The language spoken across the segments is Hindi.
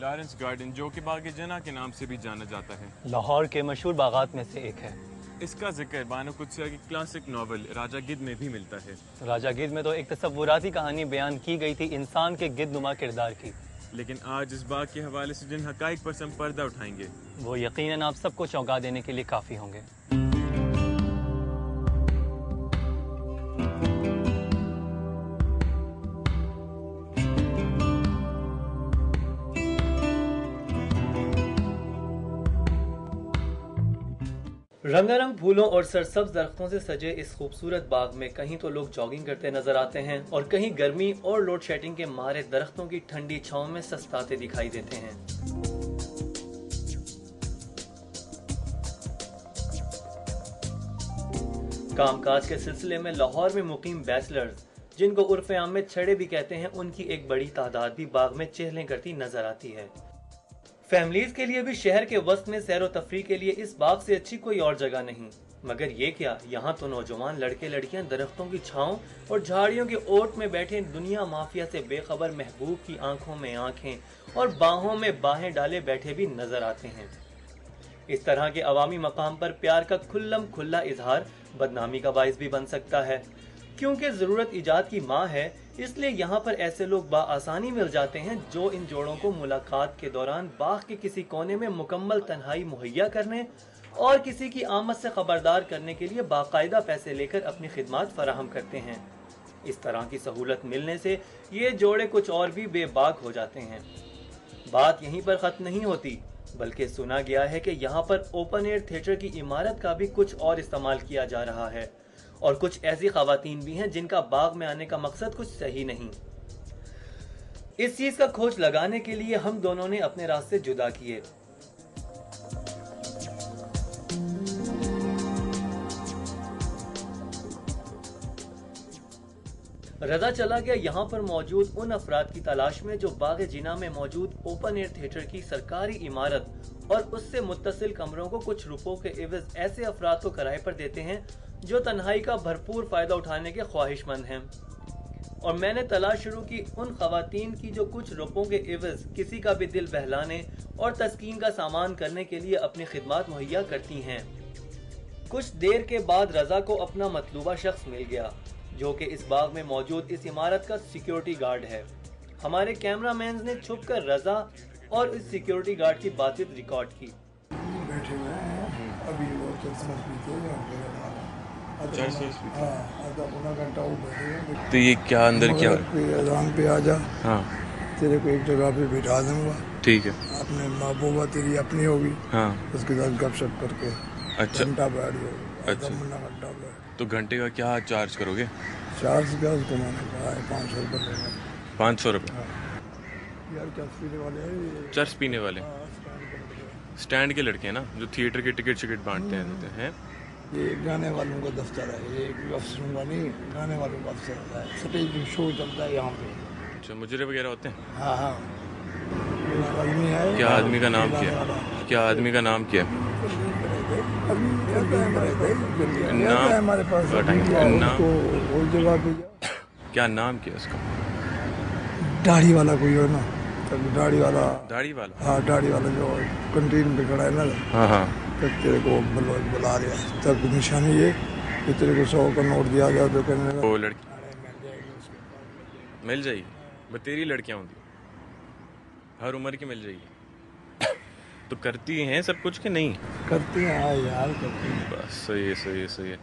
लॉरेंस गार्डन, जो कि बाग जना के नाम से भी जाना जाता है, लाहौर के मशहूर बागात में से एक है। इसका जिक्र बानो कुदसिया की क्लासिक नावल राजा गिद्ध में भी मिलता है। राजा गिद्ध में तो एक तसव्वुराती कहानी बयान की गई थी इंसान के गिद्धनुमा किरदार की। लेकिन आज इस बाग के हवाले से जिन हकाइक पर हम पर्दा उठाएंगे वो यकीनन आप सबको चौंका देने के लिए काफ़ी होंगे। रंगारंग फूलों और सरसब्ज दरख्तों से सजे इस खूबसूरत बाग में कहीं तो लोग जॉगिंग करते नजर आते हैं और कहीं गर्मी और लोड शेडिंग के मारे दरख्तों की ठंडी छांव में सस्ताते दिखाई देते हैं। कामकाज के सिलसिले में लाहौर में मुकीम बैचलर्स, जिनको उर्फ़े आम में छड़े भी कहते हैं, उनकी एक बड़ी तादाद भी बाग में चहलें करती नजर आती है। फैमिलीज के लिए भी शहर के वस्त में सैर व तफरी के लिए इस बाग से अच्छी कोई और जगह नहीं। मगर ये क्या, यहाँ तो नौजवान लड़के लड़कियां दरख्तों की छांव और झाड़ियों के ओट में बैठे दुनिया माफिया से बेखबर महबूब की आंखों में आंखें और बाहों में बाहें डाले बैठे भी नजर आते हैं। इस तरह के अवामी मकाम पर प्यार का खुल्लम खुल्ला इजहार बदनामी का बाइस भी बन सकता है। क्योंकि जरूरत इजाद की माँ है, इसलिए यहाँ पर ऐसे लोग बाआसानी मिल जाते हैं जो इन जोड़ों को मुलाकात के दौरान बाग के किसी कोने में मुकम्मल तन्हाई मुहैया करने और किसी की आमद से खबरदार करने के लिए बाकायदा पैसे लेकर अपनी खिदमत फराहम करते हैं। इस तरह की सहूलत मिलने से ये जोड़े कुछ और भी बेबाक हो जाते हैं। बात यहीं पर खत्म नहीं होती, बल्कि सुना गया है कि यहाँ पर ओपन एयर थिएटर की इमारत का भी कुछ और इस्तेमाल किया जा रहा है और कुछ ऐसी खवातीन भी हैं जिनका बाग में आने का मकसद कुछ सही नहीं। इस चीज का खोज लगाने के लिए हम दोनों ने अपने रास्ते जुदा किए। रजा चला गया यहाँ पर मौजूद उन अफराद की तलाश में जो बाग जिना में मौजूद ओपन एयर थिएटर की सरकारी इमारत और उससे मुत्तसिल कमरों को कुछ रुपयों के एवज ऐसे अफराद को किराए पर देते हैं जो तन्हाई का भरपूर फायदा उठाने के ख्वाहिशमंद हैं। और मैंने तलाश शुरू की उन खवातीन की जो कुछ रुपयों के एवज किसी का भी दिल बहलाने और तस्कीन का सामान करने के लिए अपनी खिदमत मुहैया करती हैं। कुछ देर के बाद रजा को अपना मतलूबा शख्स मिल गया, जो कि इस बाग में मौजूद इस इमारत का सिक्योरिटी गार्ड है। हमारे कैमरामैन ने छुपकर रजा और इस सिक्योरिटी गार्ड की बातचीत रिकॉर्ड की। बैठे हुए हैं अभी वो आधा घंटा वो बैठे हैं। तो ये क्या अंदर क्या अजान पे आ जा, हाँ तेरे को एक जगह पे बिठा दूंगा, ठीक है, अपने महबूबा तेरी अपनी होगी, हाँ उसके साथ गपशप करके अच्छा घंटा बैठ जाओ, अच्छा घंटा बैठ। तो घंटे का क्या चार्ज करोगे? चार्ज क्या उसको मैंने कहा है 500 रुपये लेना। 500 रुपये? यार चर्च पीने वाले हैं, चर्च पीने वाले स्टैंड के लड़के हैं ना, जो थिएटर की टिकट बांटते हैं। ये गाने वालों का दफ्तर है, ये अफसरों का नहीं, गाने वालों का अफसर होता है। स्टेज शो चलता है यहाँ पे। अच्छा, मुजरे वगैरह होते हैं? हाँ हाँ, आदमी है। क्या आदमी का नाम क्या है? क्या आदमी का नाम क्या है? नाम हमारे पास उस जगह पे क्या नाम क्या उसका? दाढ़ी वाला कोई हो ना, दाढ़ी वाला। हाँ, दाढ़ी वाला जो कंटीन पे खड़ा है ना। हाँ हाँ, तो तेरे को बुला रहा है, तब निशानी ये कि तेरे को 100 का नोट दिया जाए तो कहने लगा वो लड़की मिल जाएगी। बस तेरी लड़कियां होंगी, हर उम्र की मिल जाएगी। तो करती हैं सब कुछ कि नहीं? करती हैं। हाँ यार, करती हैं। बस सही है, सही है, सही है।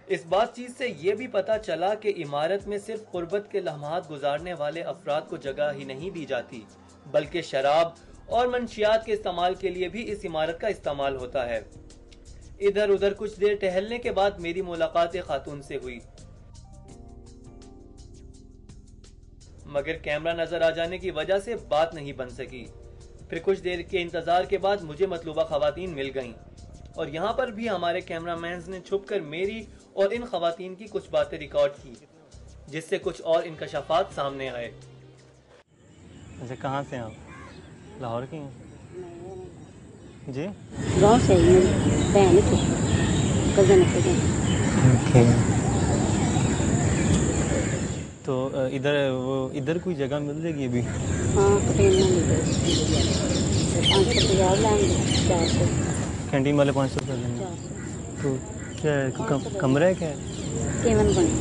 इस बातचीत से ये भी पता चला कि इमारत में सिर्फ कुर्बत के लम्हात गुजारने वाले अफराद को जगह ही नहीं दी जाती, बल्कि शराब और मंशियात के इस्तेमाल के लिए भी इस इमारत का इस्तेमाल होता है। इधर उधर कुछ देर टहलने के बाद मेरी मुलाकात एक खातून से हुई, मगर कैमरा नजर आ जाने की वजह से बात नहीं बन सकी। फिर कुछ देर के इंतजार के बाद मुझे मतलूबा खवातीन मिल गईं और यहाँ पर भी हमारे कैमरामैन ने छुपकर मेरी और इन खवातीन की कुछ बातें रिकॉर्ड की, जिससे कुछ और इनकशाफात सामने आए। अच्छा, कहाँ से आप? लाहौर की हैं जी? गाँव से बहन कज़न। तो इधर कोई जगह मिल जाएगी अभी? हाँ कटेन में मिल जाएगी 550 लेंगे 400 कैंटीन वाले 500 रुपये लेंगे। 400 तो क्या है कमरा है क्या है? केवन बने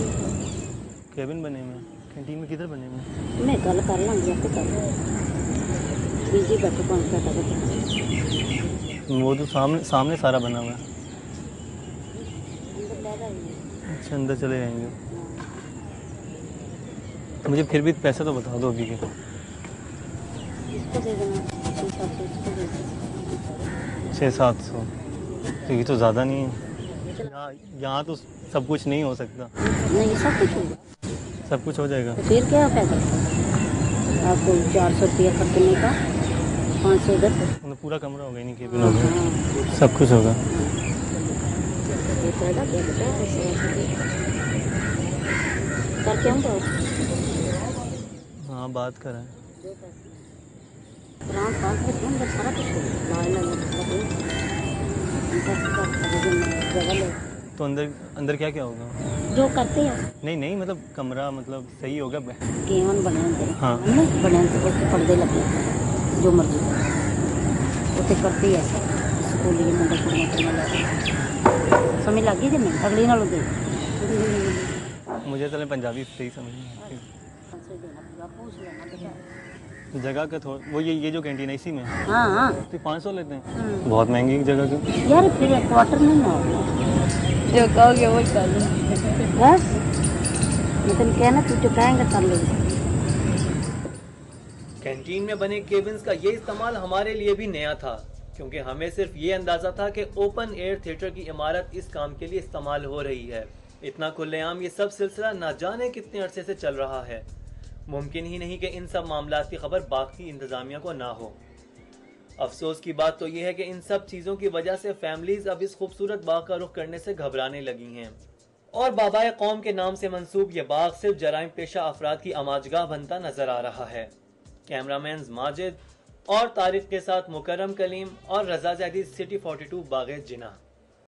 केबिन बने हुए हैं कैंटीन में? किधर बने हुए हैं? मैं गल कर लांगी आपको कर बीजी बैठो 5 रुपये वो तो सामने सारा बना हुआ है। अंदर ले जाइए। अच्छा अंदर चले जाएंगे। मुझे फिर भी पैसा तो बता दो अभी के। इसको दे देना 600 इसको दे देना 600-700 तो ये तो ज़्यादा नहीं है। यहाँ तो सब कुछ नहीं हो सकता। नहीं सब कुछ होगा सब कुछ हो जाएगा। तो फिर क्या पैसा आपको 400 रुपया खर्चने का 500 इधर मतलब पूरा कमरा होगा नहीं केबिन होगा सब कुछ होगा। ये पैदा क्या बेटा कर क्या होगा? हाँ बात करें। कुरान पाक में अंदर सारा कुछ होगा ला इलाहा इल्लल्लाह तो अंदर क्या क्या होगा? जो करते हैं नहीं मतलब कमरा मतलब सही होगा। केवन बने अंदर हाँ बने उसके पर्दे लगे जो मर्जी उसे करते हैं स्कूल के मुंडा कुड़ियां समझ लग गई मैं अगली ना लोग मुझे तो पंजाबी सही समझ नहीं आती। जगह का थोड़ा वो ये जो कैंटीन है इसी में? हाँ तो 500 लेते हैं बहुत महंगी जगह की यार फिर क्वार्टर में ना जो कहोगे वो कर लो बस मैं तुम कहना तू जो कहेंगे कर लो। कैंटीन में बने केबिन्स का ये इस्तेमाल हमारे लिए भी नया था क्योंकि हमें सिर्फ ये अंदाजा था कि ओपन एयर थिएटर की इमारत इस काम के लिए इस्तेमाल हो रही है। इतना खुलेआम ये सब सिलसिला ना जाने कितने अरसे से चल रहा है। मुमकिन ही नहीं कि इन सब मामलात की खबर बाकी इंतजामिया को ना हो। अफसोस की बात तो यह है कि इन सब चीजों की वजह से फैमिलीज अब इस खूबसूरत बाग का रुख करने से घबराने लगी हैं और बाबाए कौम के नाम से मंसूब ये बाग सिर्फ जराइम पेशा अफराद की आमाजगाह बनता नजर आ रहा है। कैमरामैन माजिद और तारिक के साथ मुकर्रम कलीम और रजा ज़ैदी, सिटी 42 बाग़े जिना।